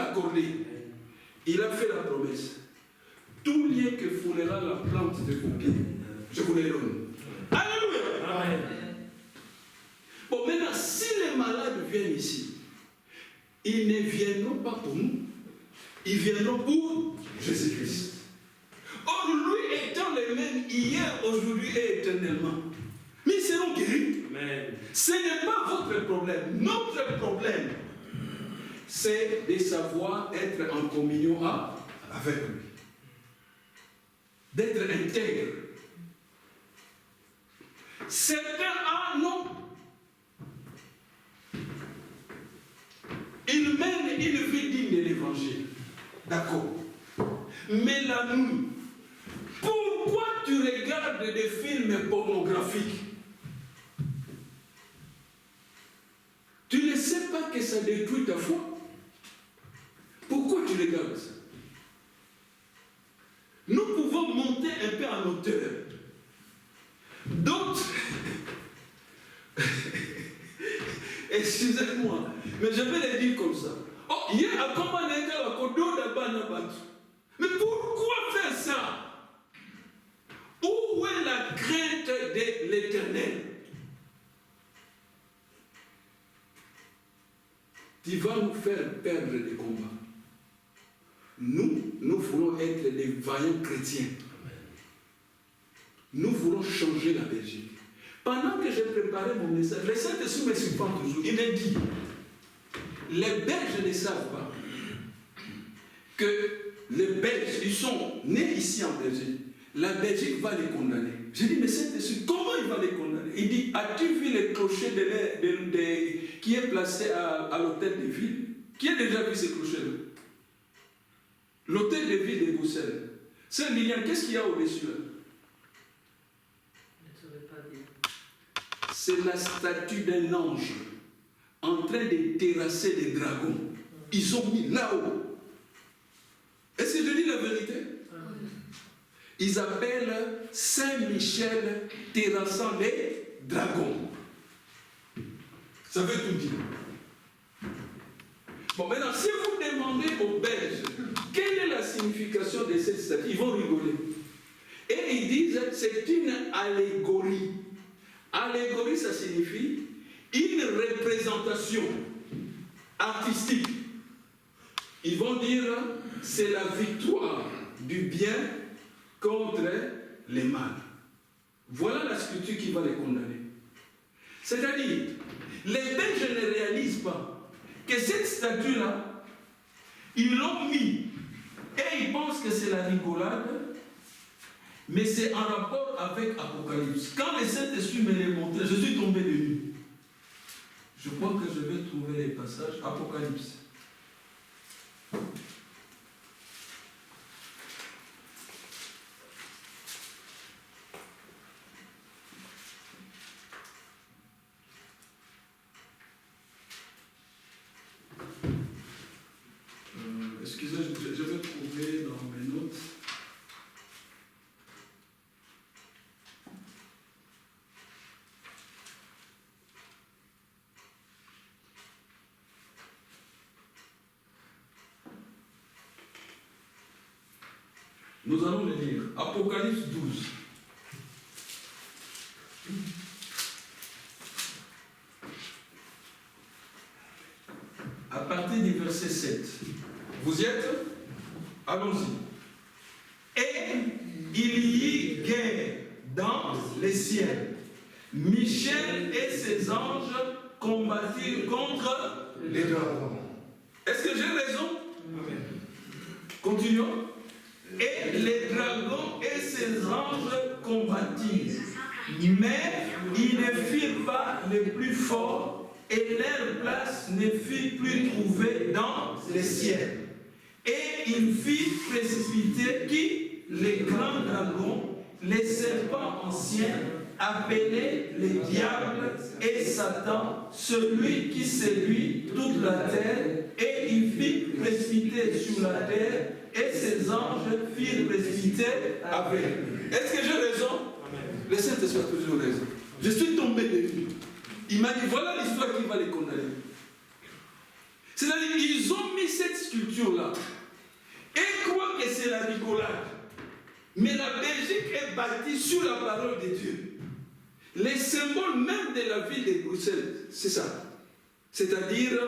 accordé. Il a fait la promesse. Tout lien que foulera la plante de vos pieds, je vous les donne. Alléluia. Amen. Bon, maintenant, si les malades viennent ici, ils ne viendront pas pour nous, ils viendront pour Jésus-Christ. Or, lui étant le même hier, aujourd'hui et éternellement, mais ils seront guéris. Amen. Ce n'est pas votre problème. Notre problème, c'est de savoir être en communion avec lui. D'être intègre. Certains, non. Ils mènent une vie digne de l'évangile. D'accord. Mais la nuit, pourquoi tu regardes des films pornographiques? Tu ne sais pas que ça détruit ta foi? Pourquoi tu regardes ça? Nous pouvons monter un peu en hauteur. D'autres, excusez-moi, mais je vais le dire comme ça. Oh, il y a un commandant la kodo d'Abana. Mais pourquoi faire ça? Où est la crainte de l'Éternel? Tu vas nous faire perdre des combats. Nous voulons être des vaillants chrétiens. Nous voulons changer la Belgique. Pendant que j'ai préparé mon message, le Saint-Esprit me surprend toujours. Il me dit, les Belges ne savent pas que les Belges, ils sont nés ici en Belgique. La Belgique va les condamner. J'ai dit, mais Saint-Esprit, comment il va les condamner? Il dit, as-tu vu le clocher qui est placé à l'hôtel de ville? Qui a déjà vu ce clocher-là? L'hôtel de ville de Bruxelles. C'est Liliane, qu'est-ce qu'il y a au-dessus là? C'est la statue d'un ange en train de terrasser des dragons. Ils ont mis là-haut. Est-ce que je dis la vérité? Ils appellent Saint-Michel terrassant les dragons. Ça veut tout dire. Bon, maintenant, si vous demandez aux Belges quelle est la signification de cette statue, ils vont rigoler. Et ils disent c'est une allégorie. Allégorie, ça signifie une représentation artistique. Ils vont dire c'est la victoire du bien contre les mal. Voilà la scripture qui va les condamner. C'est-à-dire, les Belges ne réalisent pas que cette statue-là, ils l'ont mis et ils pensent que c'est la rigolade, mais c'est en rapport avec Apocalypse. Quand le Saint-Esprit me l'a montré, je suis tombé de nuit. Je crois que je vais trouver les passages. Apocalypse. Excusez, je vais trouver dans mes notes. Nous allons le lire. Apocalypse 12. À partir du verset 7. Vous y êtes? Allons-y. Et il y eut guerre dans les ciels. Michel et ses anges combattirent contre les dragons. Est-ce que j'ai raison? Amen. Continuons. Et les dragons et ses anges combattirent. Mais ils ne firent pas les plus forts et leur place ne fut plus trouvée dans les ciels. Et il fit précipiter qui? Les grands dragons, les serpents anciens, appelés les diables et Satan, celui qui séduit toute la terre, et il fit précipiter sur la terre, et ses anges firent précipiter avec. Est-ce que j'ai raison? Amen. Le Saint-Esprit a toujours raison. Je suis tombé de lui. Il m'a dit, voilà l'histoire qui va les condamner. C'est-à-dire, ils ont mis cette sculpture structure-là et croient que c'est la rigolade. Mais la Belgique est bâtie sur la parole de Dieu. Les symboles même de la ville de Bruxelles, c'est ça. C'est-à-dire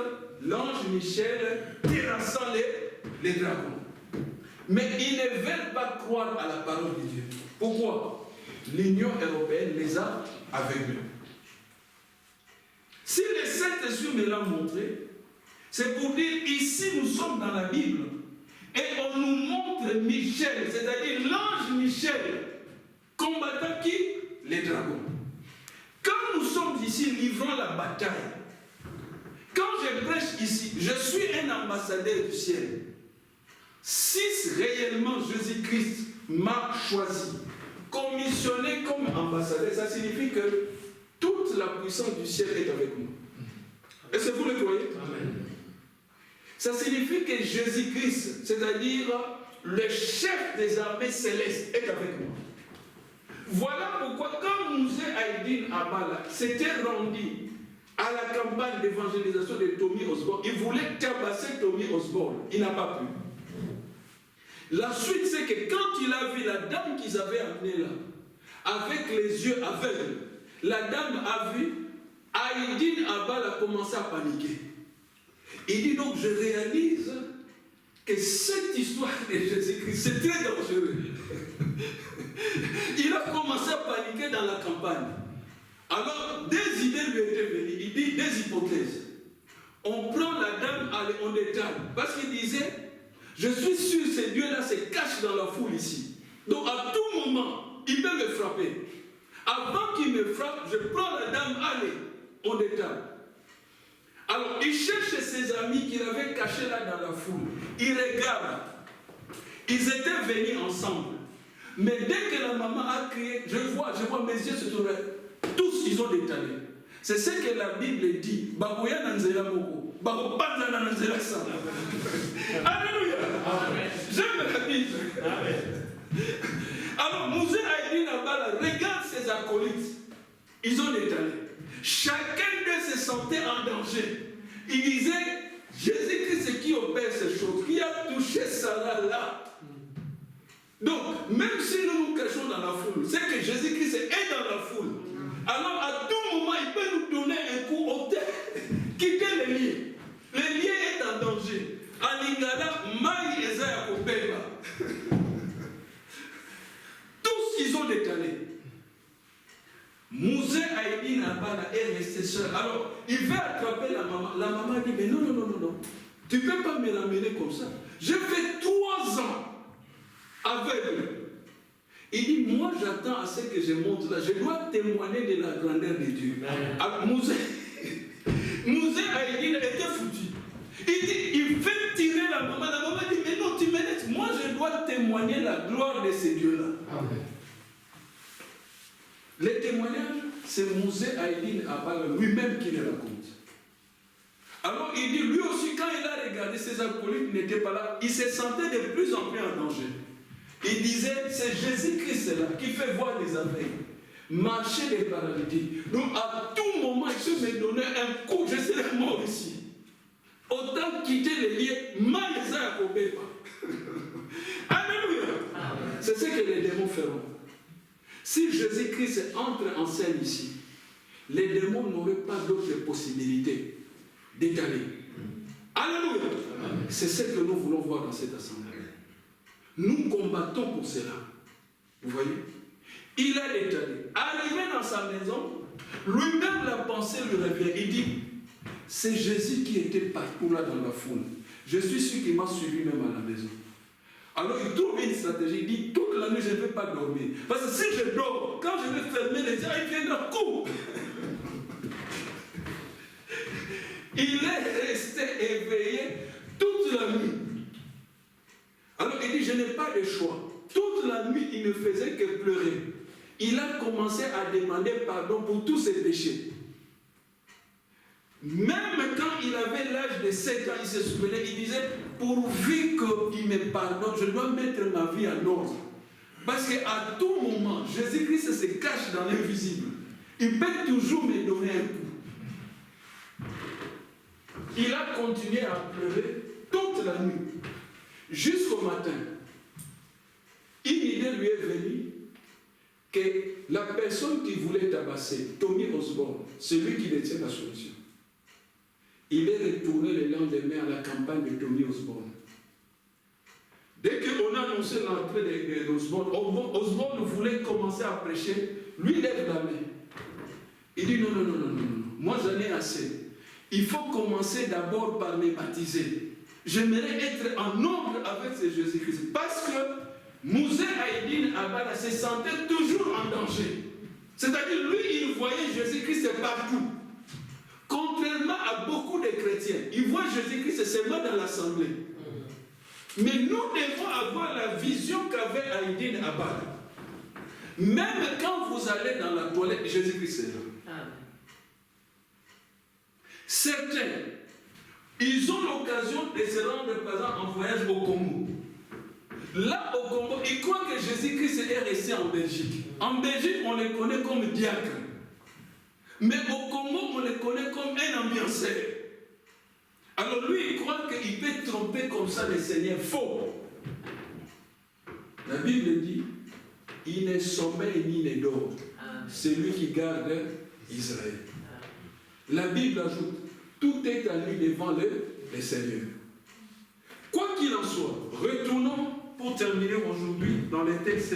l'ange Michel terrassant les dragons. Mais ils ne veulent pas croire à la parole de Dieu. Pourquoi? L'Union européenne les a aveuglés. Si les Saint-Esprit me l'ont montré, c'est pour dire ici nous sommes dans la Bible et on nous montre Michel, c'est-à-dire l'ange Michel, combattant qui? Les dragons. Quand nous sommes ici livrant la bataille, quand je prêche ici, je suis un ambassadeur du ciel. Si réellement Jésus-Christ m'a choisi, commissionné comme ambassadeur, ça signifie que toute la puissance du ciel est avec nous. Est-ce que vous le croyez? Amen. Ça signifie que Jésus-Christ, c'est-à-dire le chef des armées célestes, est avec moi. Voilà pourquoi quand Mouzé Aïdine Abala s'était rendu à la campagne d'évangélisation de Tommy Osborne, il voulait tabasser Tommy Osborne. Il n'a pas pu. La suite, c'est que quand il a vu la dame qu'ils avaient amenée là, avec les yeux aveugles, la dame a vu, Aïdine Abal a commencé à paniquer. Il dit donc, je réalise que cette histoire de Jésus-Christ, c'est très dangereux. Il a commencé à paniquer dans la campagne. Alors, des idées lui étaient venues. Il dit des hypothèses. On prend la dame, on détale. Parce qu'il disait, je suis sûr que ce Dieu-là se cache dans la foule ici. Donc, à tout moment, il peut me frapper. Avant qu'il me frappe, je prends la dame, allez, on détale. Alors, il cherche ses amis qu'il avait cachés là dans la foule. Il regarde. Ils étaient venus ensemble. Mais dès que la maman a crié, je vois mes yeux se tourner. Tous, ils ont détalé. C'est ce que la Bible dit. Baboya nanzela moko. Babopanza nanzela sa. Alléluia. J'aime la Bible. Alors, Mouzé Aïdine Abala regarde ses acolytes. Ils ont détalé. Chacun d'eux se sentait en danger. Il disait, Jésus-Christ c'est qui opère ces choses, qui a touché ça là. Donc, même si nous nous cachons dans la foule, c'est que Jésus-Christ est dans la foule. Alors, à tout moment, il peut nous donner un coup au tête. Quitter les liens. Le lien est en danger. En Lingala, Maï et Zaya Kopeba. Tous, ils ont détalé. Mouzé Aïdine Abala est resté seul. Alors, il veut attraper la maman. La maman dit, mais non. Tu ne peux pas me l'amener comme ça. J'ai fait 3 ans aveugle. Il dit, moi j'attends à ce que je monte là. Je dois témoigner de la grandeur de Dieu. Mouzé Aïdine était foutu. Il dit, il fait tirer la maman. La maman dit, mais non, tu me laisses. Moi je dois témoigner la gloire de ces dieux-là. Les témoignages, c'est Mouzé Aïdine Abala lui-même qui les raconte. Alors il dit, lui aussi, quand il a regardé ses acolytes n'étaient pas là, il se sentait de plus en plus en danger. Il disait, c'est Jésus-Christ là qui fait voir les aveugles, marcher les paralytiques. Donc à tout moment, il se me donnait un coup, je serais mort ici. Autant quitter les liens, Maïsa Akobeba. Alléluia. C'est ce que les démons feront. Si Jésus-Christ entre en scène ici, les démons n'auraient pas d'autre possibilité d'étaler. Alléluia. C'est ce que nous voulons voir dans cette assemblée. Nous combattons pour cela. Vous voyez? Il a étalé. Arrivé dans sa maison, lui-même la pensée lui revient. Il dit, c'est Jésus qui était partout là dans la foule. Je suis sûr qu'il m'a suivi même à la maison. Alors il trouve une stratégie. Il dit, toute la nuit je ne vais pas dormir. Parce que si je dors, quand je vais fermer les yeux, il viendra court. Il est resté éveillé toute la nuit. Alors il dit, je n'ai pas de choix. Toute la nuit, il ne faisait que pleurer. Il a commencé à demander pardon pour tous ses péchés. Même quand il avait l'âge de 7 ans, il se souvenait, il disait, pourvu qu'il me pardonne, je dois mettre ma vie en ordre. Parce qu'à tout moment, Jésus-Christ se cache dans l'invisible. Il peut toujours me donner un coup. Il a continué à pleurer toute toute la nuit, jusqu'au matin, une idée lui est venue que la personne qui voulait tabasser, Tommy Osborne, celui qui détient la solution, il est retourné le lendemain à la campagne de Tommy Osborne. Dès qu'on a annoncé l'entrée d'Osborne, Osborne voulait commencer à prêcher, lui lève la main. Il dit non, moi j'en ai assez. Il faut commencer d'abord par me baptiser. J'aimerais être en nombre avec ce Jésus-Christ. Parce que Mouzé Aïdine Abala se sentait toujours en danger. C'est-à-dire, lui, il voyait Jésus-Christ partout. Contrairement à beaucoup de chrétiens, ils voient Jésus-Christ seulement dans l'assemblée. Mais nous devons avoir la vision qu'avait Aïdine Abala. Même quand vous allez dans la toilette, Jésus-Christ est là. Certains, ils ont l'occasion de se rendre par exemple en voyage au Congo. Là, au Congo, ils croient que Jésus-Christ est resté en Belgique. En Belgique, on les connaît comme diacres. Mais au Congo, on les connaît comme un ambianceur. Alors lui, il croit qu'il peut tromper comme ça le Seigneur. Faux. La Bible dit, il ne sommeille ni ne dort. C'est lui qui garde Israël. La Bible ajoute, tout est à lui devant le Seigneur. Quoi qu'il en soit, retournons pour terminer aujourd'hui dans les textes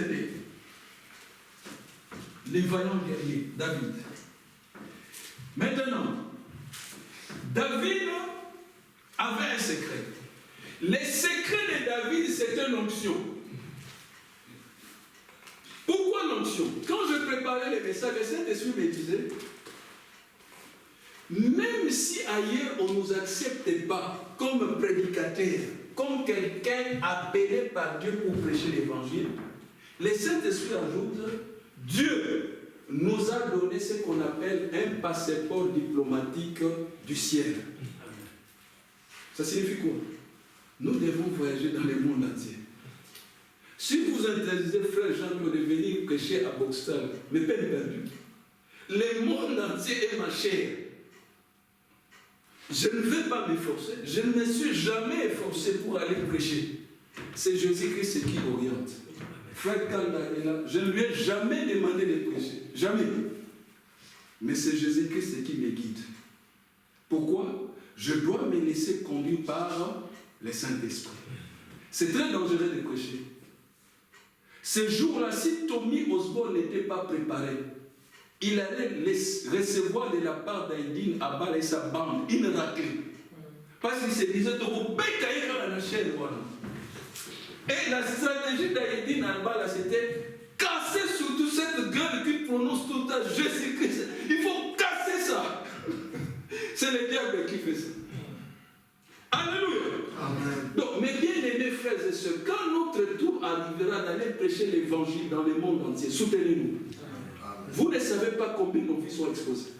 les vaillants guerriers, David. Maintenant, David avait un secret. Le secret de David, c'est une onction. Pourquoi l'onction? Quand je préparais les messages, le Saint-Esprit me disait, même si ailleurs on ne nous accepte pas comme prédicateur, comme quelqu'un appelé par Dieu pour prêcher l'évangile, le Saint-Esprit ajoute, Dieu nous a donné ce qu'on appelle un passeport diplomatique du ciel. Ça signifie quoi? Nous devons voyager dans le monde entier. Si vous interdisez frère Jean de venir prêcher à Boxtal, mais peine perdue, le monde entier est ma chair. Je ne vais pas m'efforcer. Je ne me suis jamais efforcé pour aller prêcher. C'est Jésus-Christ qui oriente. Frère Kanda est là. Je ne lui ai jamais demandé de prêcher. Jamais. Mais c'est Jésus-Christ qui me guide. Pourquoi? Je dois me laisser conduire par le Saint-Esprit. C'est très dangereux de prêcher. Ce jour-là, si Tommy Osborne n'était pas préparé, il allait recevoir de la part d'Aïdine Abala et sa bande une raclée. Parce qu'il se disait, voilà. Et la stratégie d'Aïdine Abala, c'était casser surtout cette gueule qui prononce tout le temps Jésus-Christ. Il faut casser ça. C'est le diable qui fait ça. Alléluia. Amen. Donc, mes bien-aimés frères et sœurs, quand notre tour arrivera d'aller prêcher l'évangile dans le monde entier, soutenez-nous. Vous ne savez pas combien nos vies sont exposées.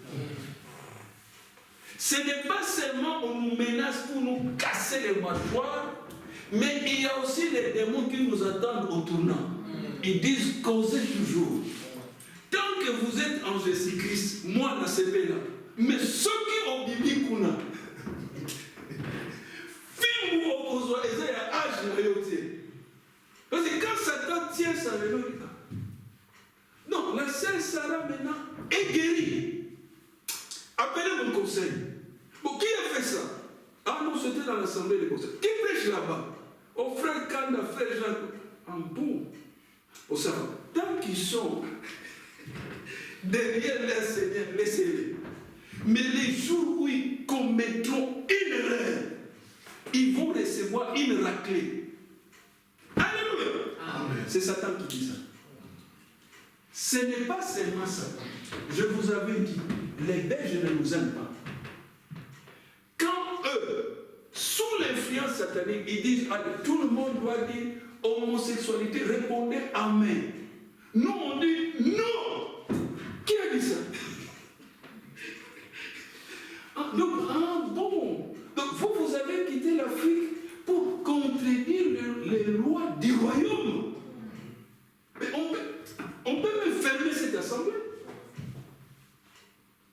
Ce n'est pas seulement on nous menace pour nous casser les mâchoires, mais il y a aussi les démons qui nous attendent au tournant. Ils disent causez toujours. Tant que vous êtes en Jésus-Christ, moi, na c'est là. Mais ceux qui ont bibi kuna, film ou opposé, ils ont un âge de. Parce que quand Satan tient sa vélo, non, la sœur Sarah maintenant est guérie. Appelez mon conseil. Bon, qui a fait ça? Ah non, c'était dans l'assemblée des conseils. Qui prêche là-bas? Au frère Kanda, frère Jean. En bon. Au Sarah. Tant qu'ils sont derrière leur Seigneur, laissez-les. Mais les jours où ils commettront une erreur, ils vont recevoir une raclée. Alléluia. Amen. C'est Satan qui dit ça. Ce n'est pas seulement Satan. Je vous avais dit, les Belges ne nous aiment pas. Quand eux, sous l'influence satanique, ils disent tout le monde doit dire homosexualité, répondez Amen. Nous on dit non. Qui a dit ça? Bon. Donc vous avez quitté l'Afrique pour contredire les lois du royaume. Mais on peut même fermer cette assemblée.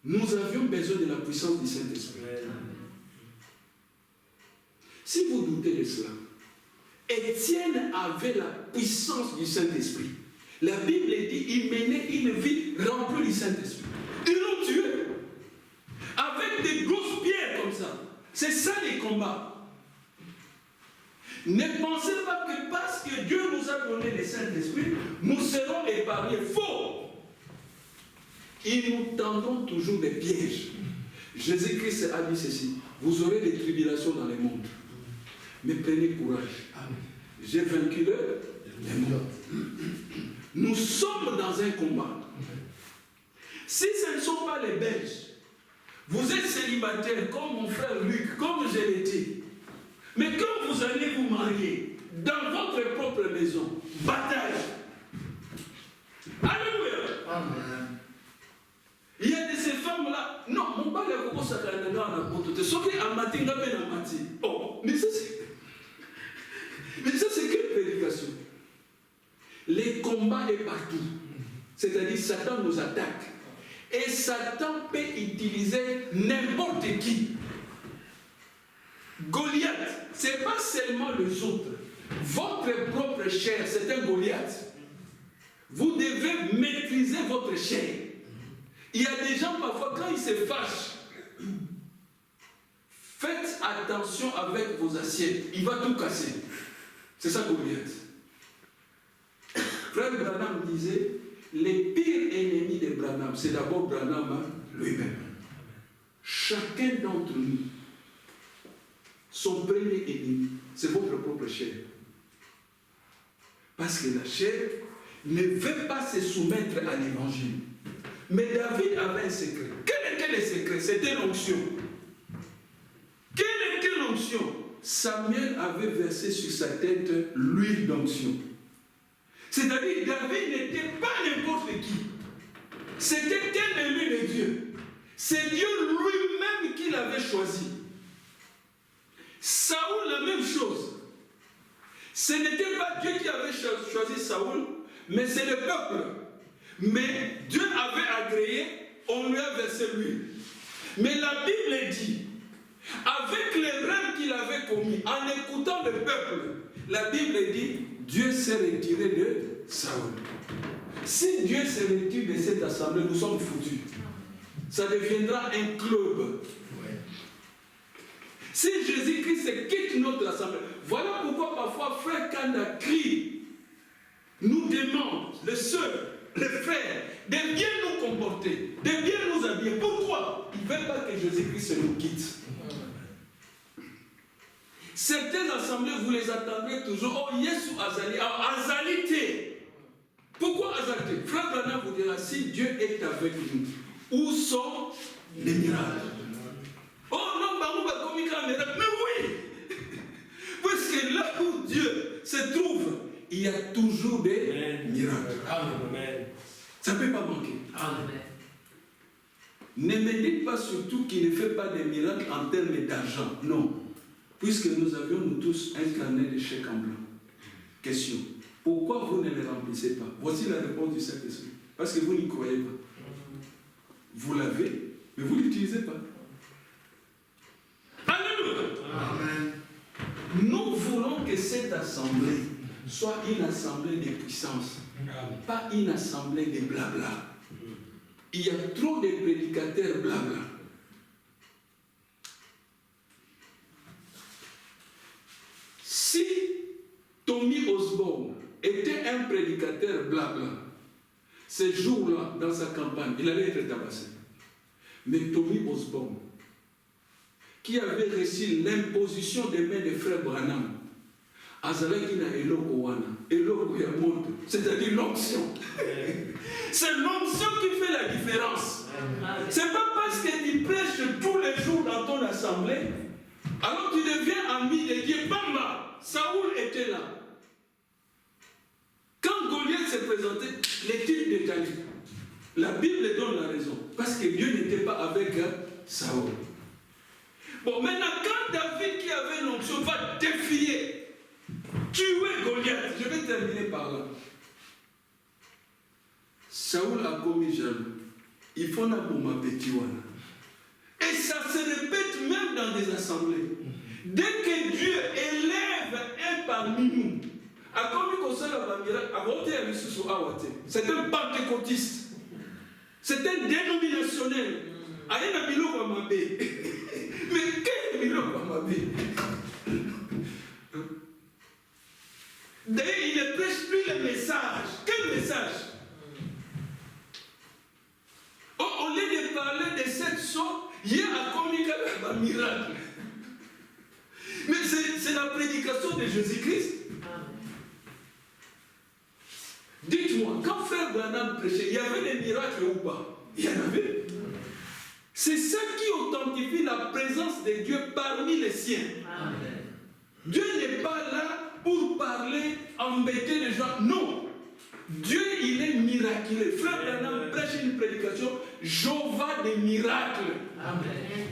Nous avions besoin de la puissance du Saint-Esprit. Si vous doutez de ça, Étienne avait la puissance du Saint-Esprit. La Bible dit qu'il menait une vie remplie du Saint-Esprit. Ils l'ont tué avec des grosses pierres comme ça. C'est ça les combats. Ne pensez pas que parce que Dieu nous a donné le Saint-Esprit, nous serons épargnés. Faux! Ils nous tendront toujours des pièges. Jésus-Christ a dit ceci: vous aurez des tribulations dans le monde. Mais prenez courage. J'ai vaincu le monde. Nous sommes dans un combat. Si ce ne sont pas les Belges, vous êtes célibataire comme mon frère Luc, comme je l'ai dit. Mais quand vous allez vous marier dans votre propre maison, bataille. Alléluia. Amen. Il y a de ces femmes-là. Non, mon père est beaucoup sacré dans la porte. Ce qui est en matin, oh, mais ça c'est quelle prédication? Les combats est partout. C'est-à-dire Satan nous attaque. Et Satan peut utiliser n'importe qui. Goliath, ce n'est pas seulement les autres. Votre propre chair, c'est un Goliath. Vous devez maîtriser votre chair. Il y a des gens parfois, quand ils se fâchent, faites attention avec vos assiettes. Il va tout casser. C'est ça Goliath. Frère Branham disait, les pires ennemis de Branham, c'est d'abord Branham lui-même. Chacun d'entre nous, son premier ennemi, c'est votre propre chair. Parce que la chair ne veut pas se soumettre à l'évangile. Mais David avait un secret. Quel était le secret? C'était l'onction. Quelle était l'onction? Samuel avait versé sur sa tête l'huile d'onction. C'est-à-dire, David n'était pas n'importe qui. C'était un élu de Dieu. C'est Dieu lui-même qui l'avait choisi. Saoul, la même chose. Ce n'était pas Dieu qui avait choisi Saoul, mais c'est le peuple. Mais Dieu avait agréé, on lui a versé l'huile. Mais la Bible dit, avec les rêves qu'il avait commis, en écoutant le peuple, la Bible dit, Dieu s'est retiré de Saoul. Si Dieu se retire de cette assemblée, nous sommes foutus. Ça deviendra un club. Si Jésus-Christ quitte notre assemblée, voilà pourquoi parfois Frère Kanda crie, nous demande, les sœurs, les frères, de bien nous comporter, de bien nous habiller. Pourquoi? Il ne veut pas que Jésus-Christ nous quitte. Certaines assemblées, vous les attendrez toujours. Oh, Yesu Azali, Azalité. Pourquoi Azalité? Frère Branham vous dira, si Dieu est avec nous, où sont les miracles? Oh non, Barouba comme un miracle. Mais oui! Parce que là où Dieu se trouve, il y a toujours des miracles. Amen. Ça ne peut pas manquer. Amen. Ne me dites pas surtout qu'il ne fait pas de miracles en termes d'argent. Non. Puisque nous avions nous tous un carnet de chèques en blanc. Question. Pourquoi vous ne les remplissez pas? Voici la réponse du Saint-Esprit. Parce que vous n'y croyez pas. Vous l'avez, mais vous ne l'utilisez pas. Alléluia. Amen. Nous voulons que cette assemblée soit une assemblée de puissance, pas une assemblée de blabla. Il y a trop de prédicateurs blabla. Si Tommy Osborne était un prédicateur blabla, ce jour-là, dans sa campagne, il allait être tabassé. Mais Tommy Osborne, qui avait reçu l'imposition des mains des frères Branham, c'est-à-dire l'onction. C'est l'onction qui fait la différence. C'est pas parce que tu prêches tous les jours dans ton assemblée, alors tu deviens ami de Dieu. Bamba, Saoul était là. Quand Goliath s'est présenté, les types détaillés. La Bible donne la raison. Parce que Dieu n'était pas avec Saoul. Bon, maintenant, quand David, qui avait l'onction, va défier, tuer Goliath, je vais terminer par là. Saoul a commis jaloux. Il faut n'a pour ma petite one. Et ça se répète même dans des assemblées. Dès que Dieu élève un parmi nous. C'est un pentecôtiste. C'est un dénominationnel. Mais quel biloko amabé? D'ailleurs, il ne prêche plus le message. Quel message? Au lieu de parler de cette sorte, il y a communiqué un miracle. Mais c'est la prédication de Jésus-Christ. Dites-moi, quand Frère Branham prêchait, il y avait des miracles ou pas? Il y en avait. C'est ça qui authentifie la présence de Dieu parmi les siens. Amen. Dieu n'est pas là pour parler, embêter les gens. Non. Dieu, il est miraculeux. Frère Branham prêche une prédication, Jéhovah des miracles. Amen.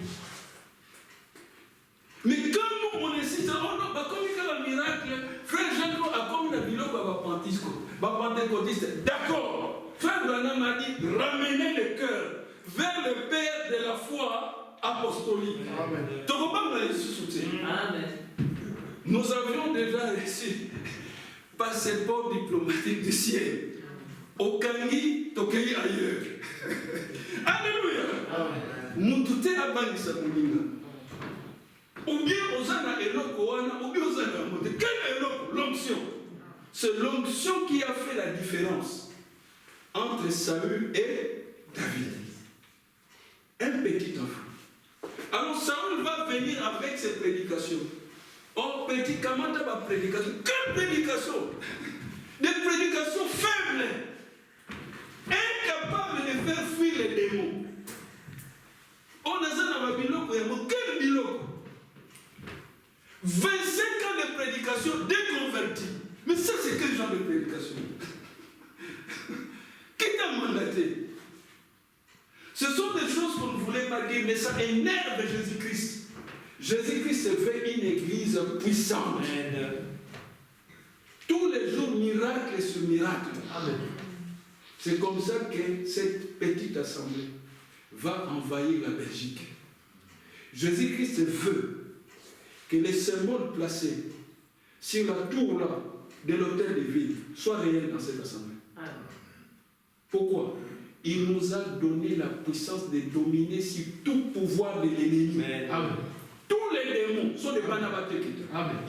Mais quand nous, on insiste, oh non, comme il y a un miracle, Frère Jean-Claude a comme une pentecôtiste. D'accord. Frère Branham a dit, ramenez le cœur vers le Père de la foi apostolique. Amen. Amen. Nous avions déjà reçu passeport diplomatique du ciel. Au Kangi, Tokei ailleurs. Alléluia. Moutouté abangisa kuninga. Ou bien Osana eloko wana, ou bien Osana moté. Quelle eloko? L'onction. C'est l'onction qui a fait la différence entre Saül et David. Un petit enfant. Alors Saül va venir avec ses prédications. Oh, petit Kamata va prédication. Quelle prédication? Des prédications faibles. Incapables de faire fuir les démons. On a ça dans ma biloko. Quel biloko? 25 ans de prédication déconvertis. Mais ça, c'est quel genre de prédication? Qui t'a mandaté? Ce sont des choses qu'on ne voulait pas dire, mais ça énerve Jésus-Christ. Jésus-Christ se fait une église puissante. Amen. Tous les jours, miracle sur miracle. Amen. C'est comme ça que cette petite assemblée va envahir la Belgique. Jésus-Christ veut que les symboles placés sur la tour là, de l'hôtel de ville soient réels dans cette assemblée. Amen. Pourquoi? Il nous a donné la puissance de dominer sur tout pouvoir de l'ennemi. Amen. Tous les démons sont des Banabatekita.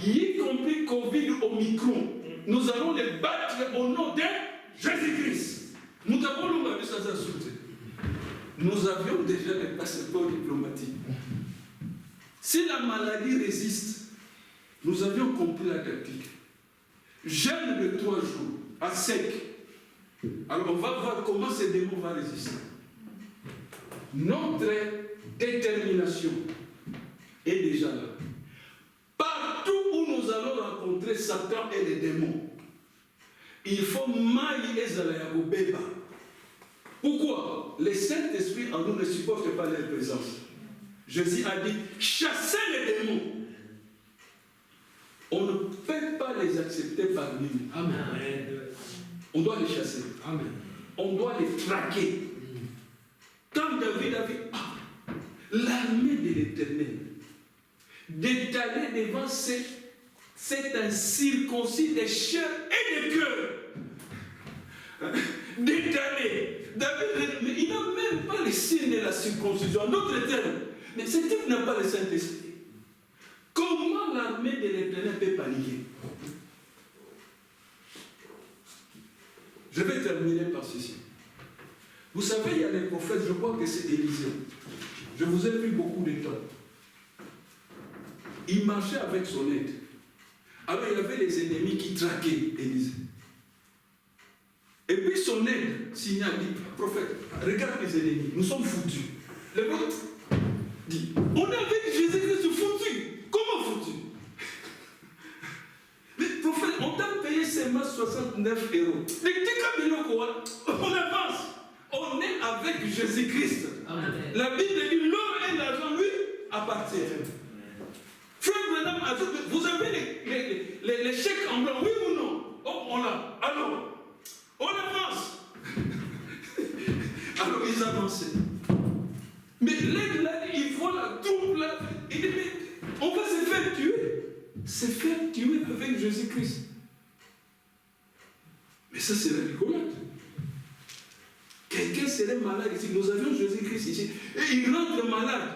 Y compris Covid Omicron. Nous allons les battre au nom de Jésus-Christ. Nous avons Nous avions déjà des passeports diplomatiques. Si la maladie résiste, nous avions compris la tactique. Jeûne de 3 jours, à sec. Alors on va voir comment ces démons vont résister. Notre détermination est déjà là. Partout où nous allons rencontrer Satan et les démons, il faut mailler Ezalayago Beba. Pourquoi? Le Saint-Esprit en nous ne supporte pas leur présence. Jésus a dit, chassez les démons. On ne peut pas les accepter parmi nous. Amen. On doit les chasser. Amen. On doit les traquer. Quand David a vu l'armée de l'Éternel d'étaler devant cet incirconcis de chair et de cœur. D'étaler. David, mais il n'a même pas les signes de la circoncision. En d'autres termes, mais cet type n'a pas le Saint-Esprit. Comment l'armée de l'Éternel peut paniquer? Je vais terminer par ceci. Vous savez, il y a des prophètes, je crois que c'est Élisée. Je vous ai pris beaucoup de temps. Il marchait avec son aide. Alors il y avait les ennemis qui traquaient Élisée. Et puis son aide signale, dit, prophète, regarde les ennemis, nous sommes foutus. Le vôtre dit, on est avec Jésus-Christ foutu. Comment foutu? Mais prophète, on t'a payé seulement 69 €. On avance. On est avec Jésus-Christ. La Bible dit, l'or et l'argent lui appartiennent. Frère Branham ajoute, vous avez les chèques en blanc, oui ou non? Oh, on l'a. Alors, on avance. Alors, ils avançaient. Mais là, il voit la troupe là. Il dit, mais on va se faire tuer. Se faire tuer avec Jésus. Jésus-Christ. Mais ça, c'est la rigolade. Quelqu'un serait malade ici. Nous avions Jésus-Christ ici. Et il rentre malade.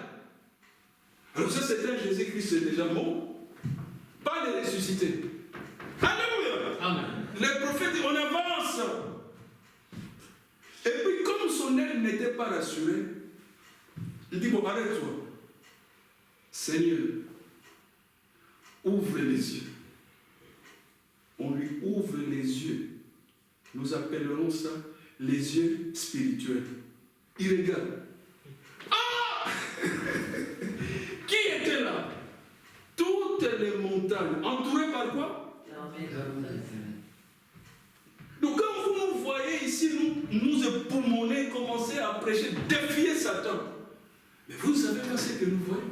Alors ça, c'est un Jésus-Christ déjà mort. Pas de ressuscité. Alléluia. Amen. Les prophètes, on avance. Et puis, comme son aile n'était pas rassurée, il dit, bon, arrête-toi. Seigneur, ouvre les yeux. On lui ouvre les yeux. Nous appellerons ça les yeux spirituels. Il regarde. Ah! Qui était là? Toutes les montagnes, entourées par quoi? Donc quand vous nous voyez ici, nous époumoner, commencer à prêcher, défier Satan. Mais vous ne savez pas ce que nous voyons.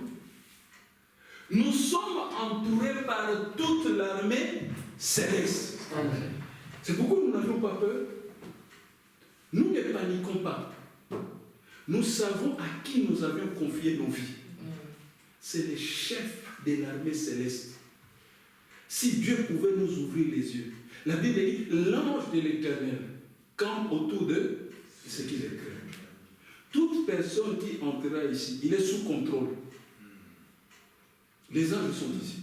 Nous sommes entourés par toute l'armée céleste. C'est pourquoi nous n'avions pas peur. Nous ne paniquons pas. Nous savons à qui nous avions confié nos vies. C'est les chefs de l'armée céleste. Si Dieu pouvait nous ouvrir les yeux. La Bible dit, l'ange de l'Éternel campe autour de ce qu'il est créé. Toute personne qui entrera ici, il est sous contrôle. Les anges sont ici.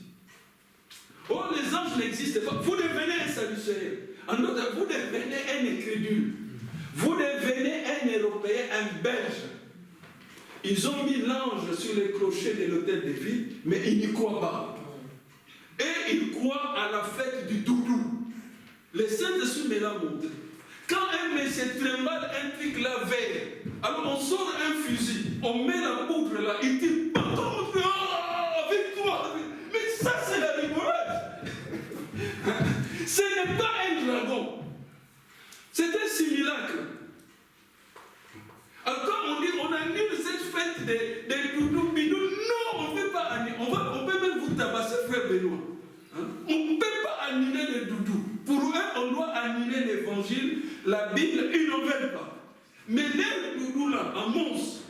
Oh, les anges n'existent pas. Vous devenez un saducéen. En d'autres, vous devenez un incrédule. Vous devenez un Européen, un Belge. Ils ont mis l'ange sur les clochers de l'hôtel de ville, mais ils n'y croient pas. Et ils croient à la fête du doudou. Les Saint-Esprit me l'a montré. Quand un monsieur trimballe un truc là vert, alors on sort un fusil, on met la poudre là, il dit, avec toi. Mais ça, c'est la rigolade. Ce n'est pas un dragon. C'est un simulacre. Alors quand on dit, on annule cette fête des doudous bidous, non, on ne peut pas annuler. On peut même vous tabasser, frère Benoît. Hein? On ne peut pas annuler le doudou. Pour eux, on doit annuler l'évangile, la Bible, ils n'en veulent pas. Mais les doudous là, en monstre,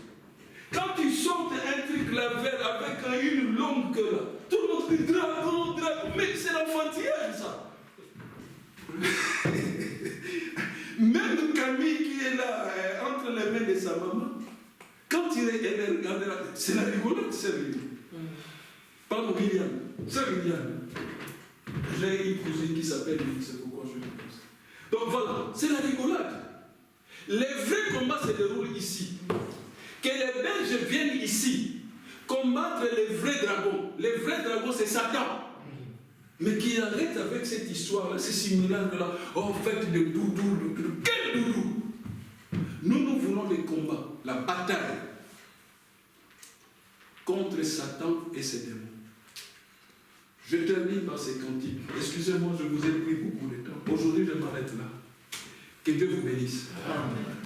quand ils sortent un truc là vert avec une longue queue là, tout le monde dit dragon, dragon, mais c'est l'enfantillage ça. Même Camille qui est là, entre les mains de sa maman, quand il regarde là, c'est la rigolade, c'est rigolo. Pardon, William, c'est William. J'ai une cousine qui s'appelle Lily, c'est pourquoi je le pose. Donc voilà, c'est la rigolade. Les vrais combats se déroulent ici. Que les Belges viennent ici combattre les vrais dragons. Les vrais dragons, c'est Satan. Mais qui arrête avec cette histoire-là, ces similacres-là. Oh, faites de doudou, doudou. Quel doudou? Nous voulons des combats, la bataille contre Satan et ses démons. Je termine par ces cantiques. Excusez-moi, je vous ai pris beaucoup de temps. Aujourd'hui, je m'arrête là. Que Dieu vous bénisse. Amen.